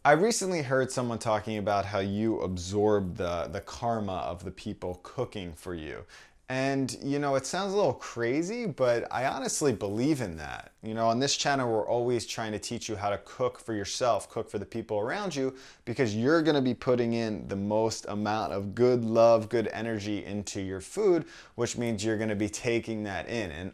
I recently heard someone talking about how you absorb the karma of the people cooking for you. And it sounds a little crazy, but I honestly believe in that. On this channel, we're always trying to teach you how to cook for yourself, cook for the people around you, because you're going to be putting in the most amount of good love, good energy into your food, which means you're going to be taking that in. And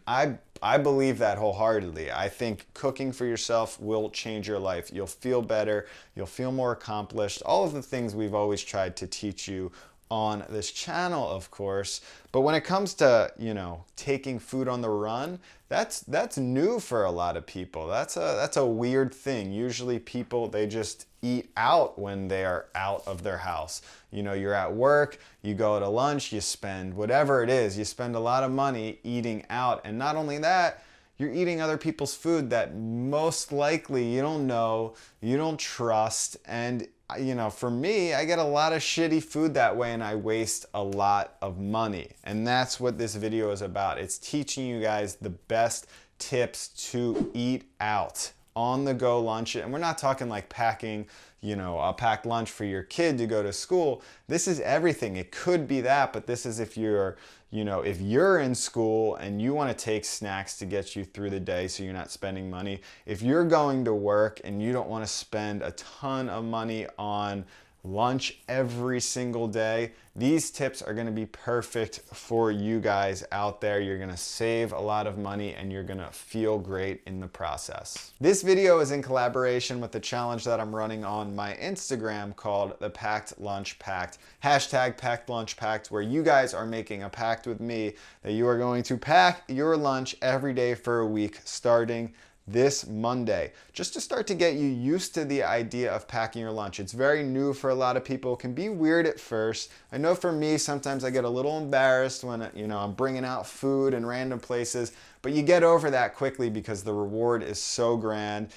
I believe that wholeheartedly. I think cooking for yourself will change your life. You'll feel better, you'll feel more accomplished, all of the things we've always tried to teach you on this channel, of course. But when it comes to, taking food on the run, that's new for a lot of people. That's a weird thing. Usually people, they just eat out when they are out of their house. You're at work, you go to lunch, you spend whatever it is, you spend a lot of money eating out. And not only that, you're eating other people's food that most likely you don't know, you don't trust, and for me, I get a lot of shitty food that way and I waste a lot of money. And that's what this video is about. It's teaching you guys the best tips to eat out, on the go lunch. And we're not talking like packing, a packed lunch for your kid to go to school. This is everything. It could be that, but this is if you're in school and you want to take snacks to get you through the day so you're not spending money. If you're going to work and you don't want to spend a ton of money on lunch every single day, these tips are going to be perfect for you guys out there. You're going to save a lot of money and you're going to feel great in the process. This video is in collaboration with the challenge that I'm running on my Instagram called the Packed Lunch Pact, hashtag Packed Lunch Pact, where you guys are making a pact with me that you are going to pack your lunch every day for a week starting this Monday, just to start to get you used to the idea of packing your lunch. It's very new for a lot of people. It can be weird at first. I know for me, sometimes I get a little embarrassed when I'm bringing out food in random places, but you get over that quickly because the reward is so grand.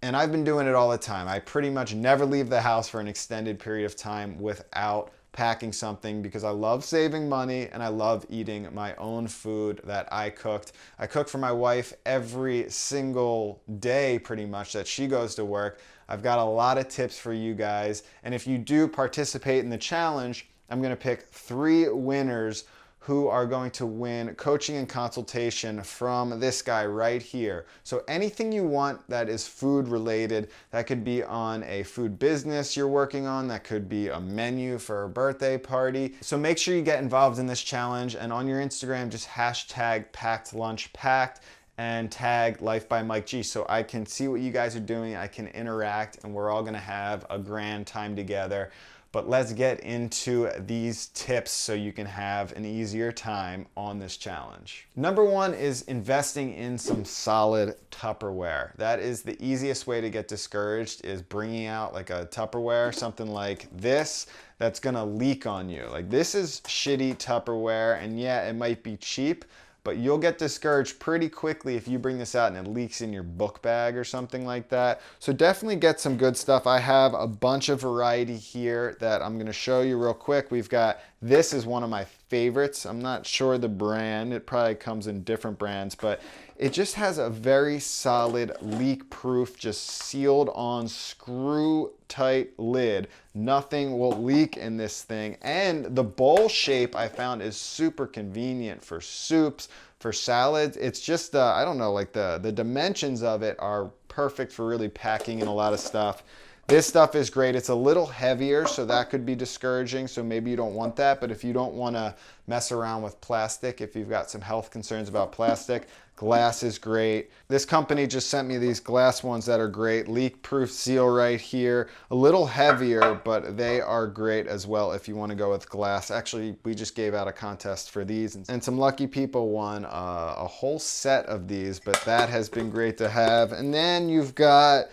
And I've been doing it all the time. I pretty much never leave the house for an extended period of time without packing something because I love saving money and I love eating my own food that I cooked. I cook for my wife every single day pretty much that she goes to work. I've got a lot of tips for you guys, and if you do participate in the challenge, I'm going to pick 3 winners who are going to win coaching and consultation from this guy right here. So anything you want that is food related, that could be on a food business you're working on, that could be a menu for a birthday party. So make sure you get involved in this challenge, and on your Instagram, just hashtag PackedLunchPact and tag Life by Mike G so I can see what you guys are doing, I can interact, and we're all gonna have a grand time together. But let's get into these tips so you can have an easier time on this challenge. Number 1 is investing in some solid Tupperware. That is the easiest way to get discouraged, is bringing out like a Tupperware, something like this, that's gonna leak on you. Like, this is shitty Tupperware, and yeah, it might be cheap, but you'll get discouraged pretty quickly if you bring this out and it leaks in your book bag or something like that. So definitely get some good stuff. I have a bunch of variety here that I'm gonna show you real quick. We've got, this is one of my favorites. I'm not sure the brand. It probably comes in different brands, but it just has a very solid leak-proof, just sealed on screw tight lid. Nothing will leak in this thing. And the bowl shape I found is super convenient for soups, for salads. It's just, I don't know, like the dimensions of it are perfect for really packing in a lot of stuff. This stuff is great. It's a little heavier, so that could be discouraging, so maybe you don't want that. But if you don't want to mess around with plastic, if you've got some health concerns about plastic, glass is great. This company just sent me these glass ones that are great. Leak-proof seal right here. A little heavier, but they are great as well if you want to go with glass. Actually, we just gave out a contest for these, and some lucky people won a whole set of these, but that has been great to have. And then you've got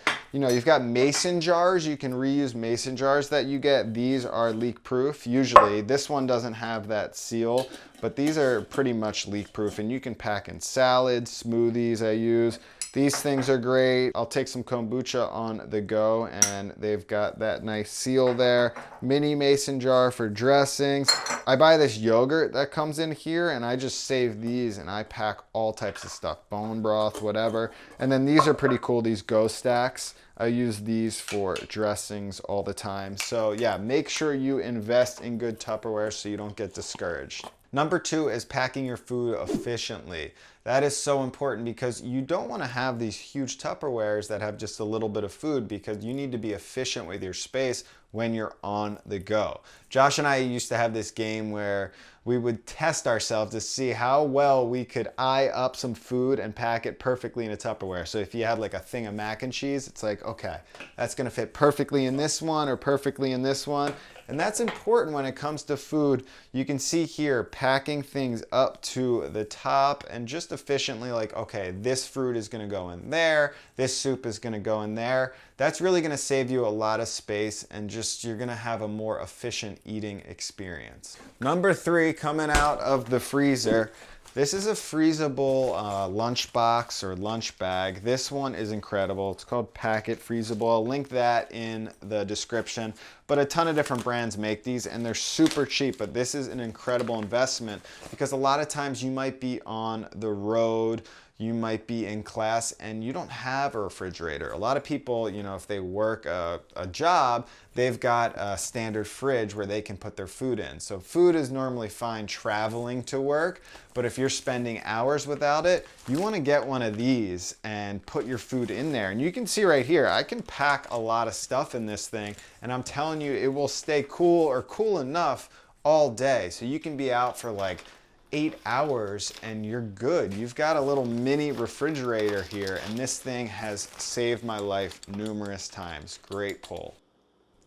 mason jars. You can reuse mason jars that you get. These are leak proof. Usually this one doesn't have that seal, but these are pretty much leak proof, and you can pack in salads, smoothies I use. These things are great. I'll take some kombucha on the go, and they've got that nice seal there. Mini mason jar for dressings. I buy this yogurt that comes in here, and I just save these, and I pack all types of stuff, bone broth, whatever. And then these are pretty cool, these Go Stacks. I use these for dressings all the time. So yeah, make sure you invest in good Tupperware so you don't get discouraged. Number 2 is packing your food efficiently. That is so important because you don't want to have these huge Tupperwares that have just a little bit of food, because you need to be efficient with your space when you're on the go. Josh and I used to have this game where we would test ourselves to see how well we could eye up some food and pack it perfectly in a Tupperware. So if you had like a thing of mac and cheese, it's like, okay, that's gonna fit perfectly in this one or perfectly in this one. And that's important when it comes to food. You can see here, packing things up to the top and just efficiently, like, okay, this fruit is gonna go in there, this soup is gonna go in there. That's really gonna save you a lot of space, and just you're gonna have a more efficient eating experience. Number 3, coming out of the freezer. This is a freezable lunch box or lunch bag. This one is incredible. It's called Packet Freezable. I'll link that in the description. But a ton of different brands make these, and they're super cheap. But this is an incredible investment, because a lot of times you might be on the road, you might be in class, and you don't have a refrigerator. A lot of people, you know, if they work a job, they've got a standard fridge where they can put their food in. So food is normally fine traveling to work, but if you're spending hours without it, you want to get one of these and put your food in there. And you can see right here, I can pack a lot of stuff in this thing, and I'm telling you, it will stay cool or cool enough all day. So you can be out for like 8 hours and you're good. You've got a little mini refrigerator here, and this thing has saved my life numerous times. Great pull.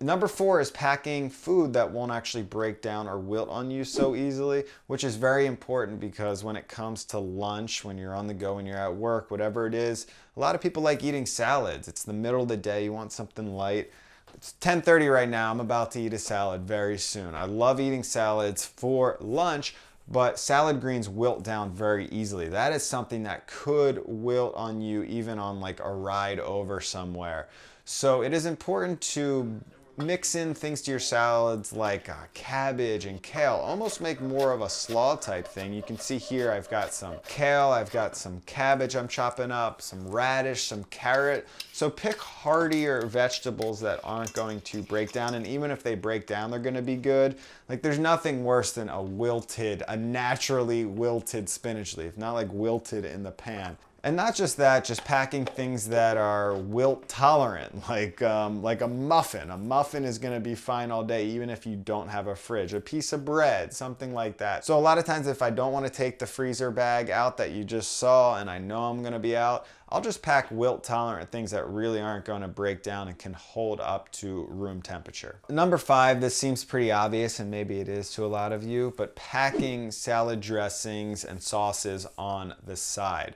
Number 4 is packing food that won't actually break down or wilt on you so easily, which is very important, because when it comes to lunch, when you're on the go, when you're at work, whatever it is, a lot of people like eating salads. It's the middle of the day, you want something light. It's 10:30 right now, I'm about to eat a salad very soon. I love eating salads for lunch, but salad greens wilt down very easily. That is something that could wilt on you even on like a ride over somewhere. So it is important to mix in things to your salads like cabbage and kale, almost make more of a slaw type thing. You can see here I've got some kale, I've got some cabbage I'm chopping up, some radish, some carrot. So pick heartier vegetables that aren't going to break down, and even if they break down, they're gonna be good. Like, there's nothing worse than a naturally wilted spinach leaf, not like wilted in the pan. And not just that, just packing things that are wilt tolerant, like a muffin. A muffin is gonna be fine all day, even if you don't have a fridge. A piece of bread, something like that. So a lot of times if I don't wanna take the freezer bag out that you just saw, and I know I'm gonna be out, I'll just pack wilt tolerant things that really aren't gonna break down and can hold up to room temperature. Number 5, this seems pretty obvious, and maybe it is to a lot of you, but packing salad dressings and sauces on the side.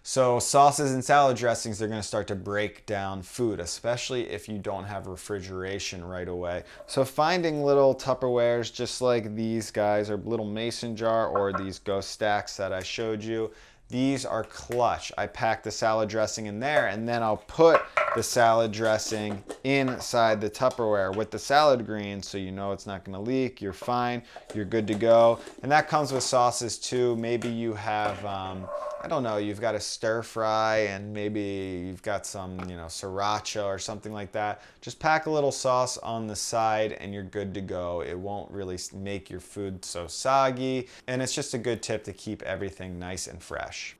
So sauces and salad dressings are going to start to break down food, especially if you don't have refrigeration right away. So finding little Tupperwares just like these guys, or little mason jar, or these Go Stacks that I showed you, these are clutch. I pack the salad dressing in there, and then I'll put the salad dressing inside the Tupperware with the salad greens, so you know it's not gonna leak, you're fine, you're good to go. And that comes with sauces too. Maybe you have, I don't know, you've got a stir fry, and maybe you've got some, sriracha or something like that. Just pack a little sauce on the side and you're good to go. It won't really make your food so soggy, and it's just a good tip to keep everything nice and fresh.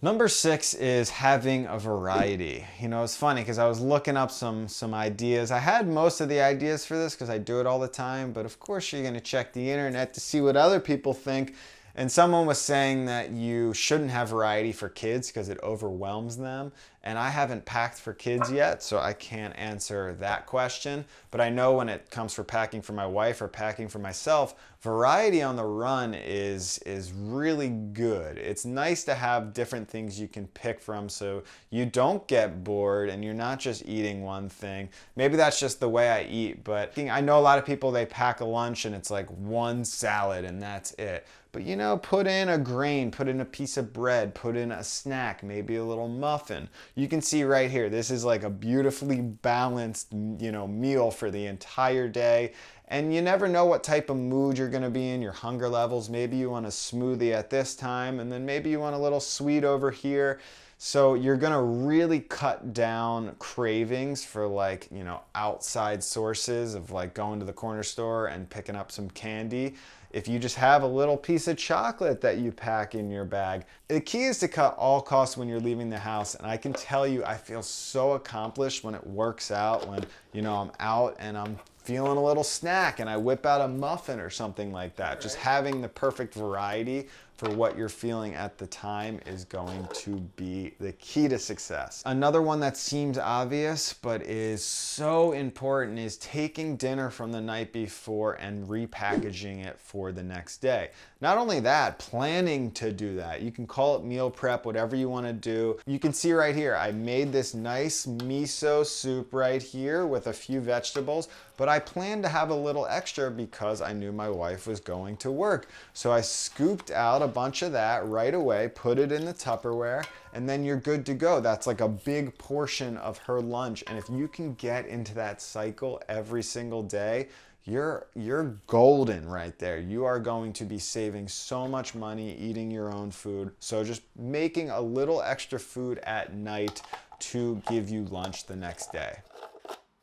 Number 6 is having a variety. It's funny because I was looking up some ideas. I had most of the ideas for this because I do it all the time, but of course you're gonna check the internet to see what other people think. And someone was saying that you shouldn't have variety for kids because it overwhelms them. And I haven't packed for kids yet, so I can't answer that question. But I know when it comes for packing for my wife or packing for myself, variety on the run is really good. It's nice to have different things you can pick from so you don't get bored and you're not just eating one thing. Maybe that's just the way I eat, but I know a lot of people, they pack a lunch and it's like one salad and that's it. But you know, put in a grain, put in a piece of bread, put in a snack, maybe a little muffin. You can see right here, this is like a beautifully balanced, you know, meal for the entire day. And you never know what type of mood you're gonna be in, your hunger levels. Maybe you want a smoothie at this time, and then maybe you want a little sweet over here. So you're gonna really cut down cravings for, like, you know, outside sources of like going to the corner store and picking up some candy. If you just have a little piece of chocolate that you pack in your bag. The key is to cut all costs when you're leaving the house. And I can tell you, I feel so accomplished when it works out, when, you know, I'm out and I'm feeling a little snack and I whip out a muffin or something like that. Just having the perfect variety for what you're feeling at the time is going to be the key to success. Another one that seems obvious but is so important is taking dinner from the night before and repackaging it for the next day. Not only that, planning to do that. You can call it meal prep, whatever you want to do. You can see right here, I made this nice miso soup right here with a few vegetables, but I planned to have a little extra because I knew my wife was going to work. So I scooped out a bunch of that right away, put it in the Tupperware, and then you're good to go. That's like a big portion of her lunch. And if you can get into that cycle every single day, you're golden right there. You are going to be saving so much money eating your own food. So just making a little extra food at night to give you lunch the next day.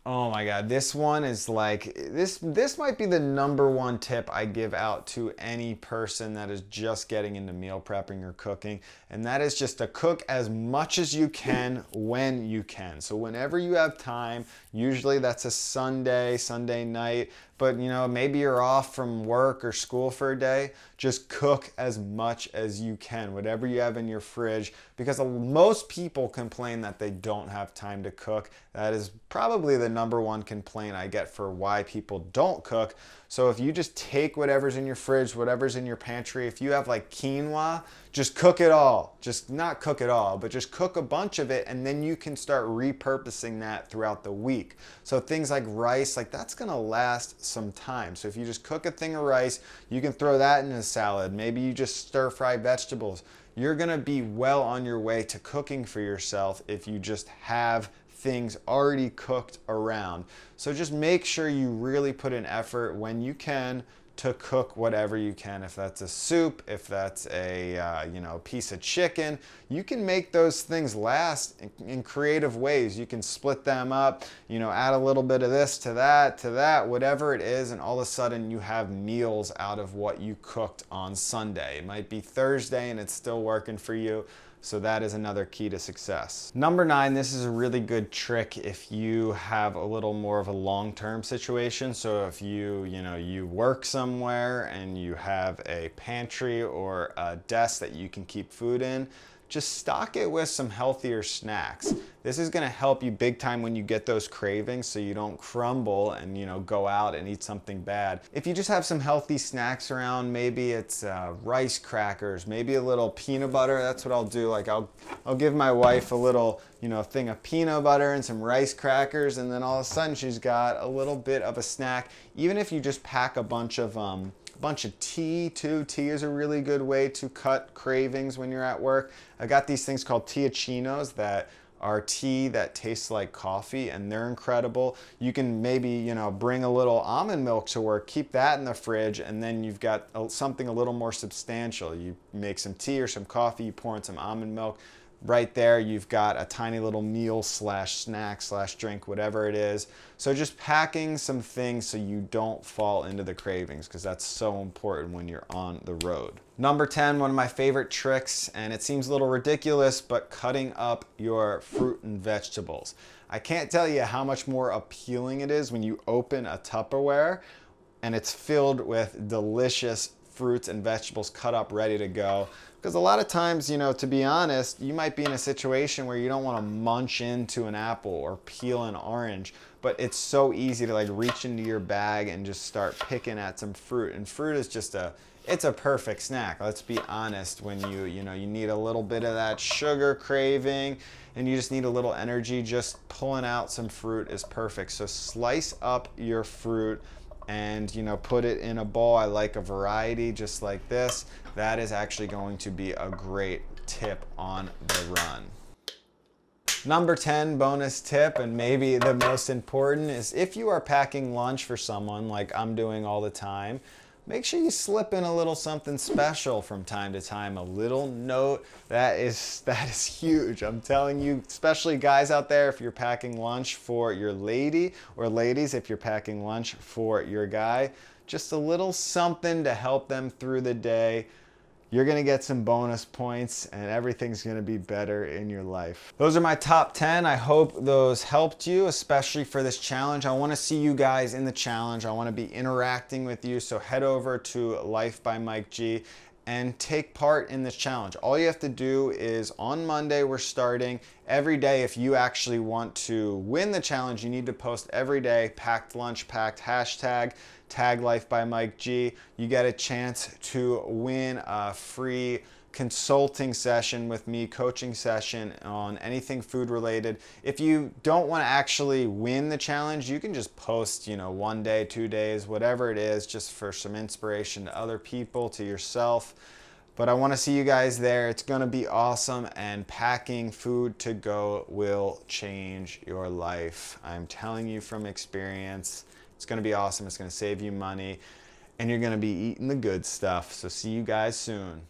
Oh my God, this one is like, this might be the #1 tip I give out to any person that is just getting into meal prepping or cooking. And that is just to cook as much as you can when you can. So whenever you have time, usually that's a Sunday night, but you know, maybe you're off from work or school for a day, just cook as much as you can, whatever you have in your fridge, because most people complain that they don't have time to cook. That is probably the #1 complaint I get for why people don't cook. So if you just take whatever's in your fridge, whatever's in your pantry, if you have like quinoa, just cook it all. Just not cook it all, but just cook a bunch of it, and then you can start repurposing that throughout the week. So things like rice, like that's gonna last some time. So if you just cook a thing of rice, you can throw that in a salad. Maybe you just stir fry vegetables. You're gonna be well on your way to cooking for yourself if you just have things already cooked around. So just make sure you really put an effort when you can to cook whatever you can. If that's a soup, if that's a you know, piece of chicken, you can make those things last in creative ways. You can split them up, you know, add a little bit of this to that, whatever it is, and all of a sudden you have meals out of what you cooked on Sunday. It might be Thursday and it's still working for you. So that is another key to success. #9, this is a really good trick if you have a little more of a long-term situation. So if you work somewhere and you have a pantry or a desk that you can keep food in, just stock it with some healthier snacks. This is gonna help you big time when you get those cravings so you don't crumble and, you know, go out and eat something bad. If you just have some healthy snacks around, maybe it's rice crackers, maybe a little peanut butter. That's what I'll do. Like I'll give my wife a little, you know, thing of peanut butter and some rice crackers, and then all of a sudden she's got a little bit of a snack. Even if you just pack a bunch of tea too. Tea is a really good way to cut cravings when you're at work. I got these things called teachinos that are tea that tastes like coffee, and they're incredible. You can maybe, you know, bring a little almond milk to work, keep that in the fridge, and then you've got something a little more substantial. You make some tea or some coffee, you pour in some almond milk. Right there, you've got a tiny little meal slash snack slash drink, whatever it is. So just packing some things so you don't fall into the cravings, because that's so important when you're on the road. #10, one of my favorite tricks, and it seems a little ridiculous, but cutting up your fruit and vegetables. I can't tell you how much more appealing it is when you open a Tupperware and it's filled with delicious fruits and vegetables cut up ready to go. Because a lot of times, you know, to be honest, you might be in a situation where you don't want to munch into an apple or peel an orange, but it's so easy to like reach into your bag and just start picking at some fruit. And fruit is just it's a perfect snack. Let's be honest, when you need a little bit of that sugar craving and you just need a little energy, just pulling out some fruit is perfect. So slice up your fruit and, you know, put it in a bowl. I like a variety just like this. That is actually going to be a great tip on the run. Number 10 bonus tip, and maybe the most important, is if you are packing lunch for someone like I'm doing all the time, make sure you slip in a little something special from time to time, a little note. That is huge. I'm telling you, especially guys out there, if you're packing lunch for your lady, or ladies, if you're packing lunch for your guy, just a little something to help them through the day. You're gonna get some bonus points and everything's gonna be better in your life. Those are my top 10. I hope those helped you, especially for this challenge. I wanna see you guys in the challenge. I wanna be interacting with you, so head over to Life by Mike G and take part in this challenge. All you have to do is, on Monday we're starting. Every day, if you actually want to win the challenge, you need to post every day, packed lunch packed, hashtag, tag Life by Mike G. You get a chance to win a free consulting session with me, coaching session on anything food related. If you don't want to actually win the challenge, you can just post, you know, 1 day, 2 days, whatever it is, just for some inspiration to other people, to yourself. But I want to see you guys there. It's going to be awesome, and packing food to go will change your life. I'm telling you from experience. It's going to be awesome. It's going to save you money, and you're going to be eating the good stuff. So see you guys soon.